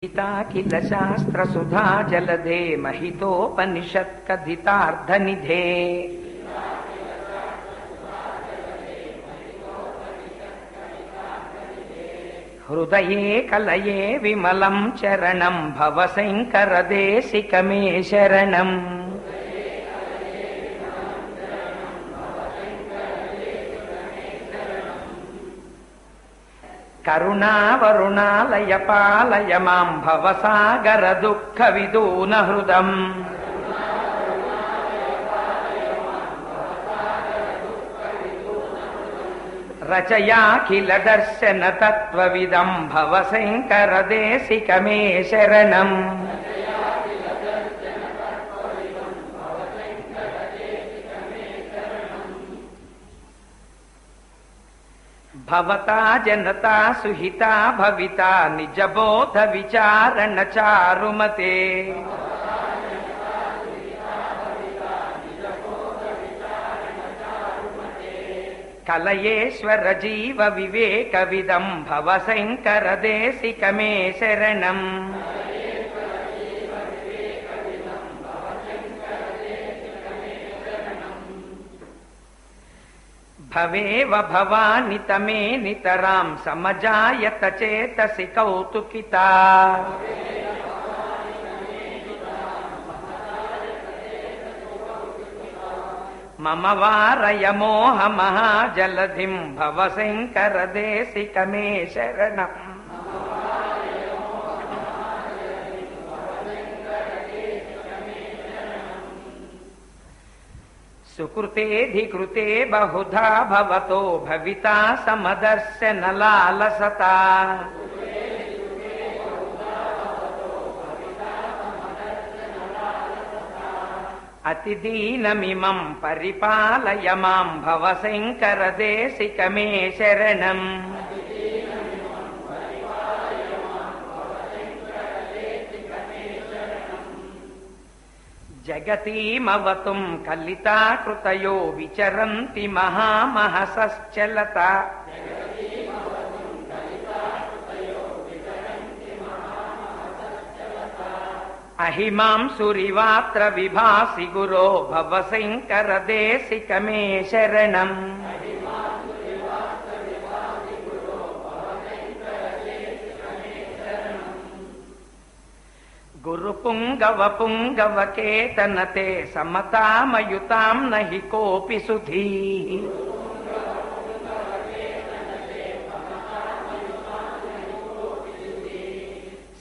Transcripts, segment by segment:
किल शास्त्र सुधा जलधे महितोपनिषत्कथितार्धनिधे हृदये कलये विमलं चरणं भवशङ्करदेशिकमे शरणम्। करुणावरुणालय पालय मां भवसागर दुःख विदून हृदम्। रचयाखिल दर्शन तत्त्वविदं भवशङ्कर देशिकमे शरणम्। भवता जनता सुहिता भविता निजबोध विचारण चारुमते। कलयेश्वर जीव विवेक विदं भवशङ्कर देशिकमे शरणम्। भवेव भवानि तमे नितरां समजायत चेतसि कौतुकिता। मम वारय मोह महाजलधिं भवशङ्कर देशिकमे शरणम्। सुकृतेऽधिकृते बहुधा भवतो भविता समदर्शन लालसता। अतिदीनमिमं परिपालय मां भवशङ्कर देशिकमे शरणम्। जगतीमवतुं कलिताकृतयो विचरन्ति महामहसश्चलता। अहिमां सुरिवात्र विभासि गुरो भवशङ्कर देशिकमे शरणम्। गुरुपुङ्गव पुङ्गव केतनते समतामयुतां नहि कोऽपि सुधीः।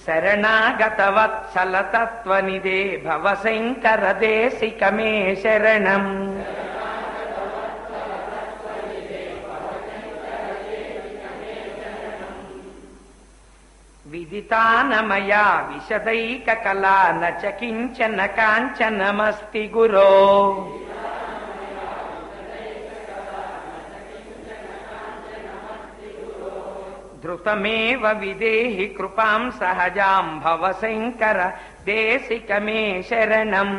शरणागतवत्सल तत्त्वनिधे भवशङ्कर देशिकमे शरणम्। विदितानमया विशदैककला न च किञ्चन काञ्चनमस्ति गुरो। धृतमेव विदेहि कृपां सहजां भवशङ्कर देशिकमे शरणम्।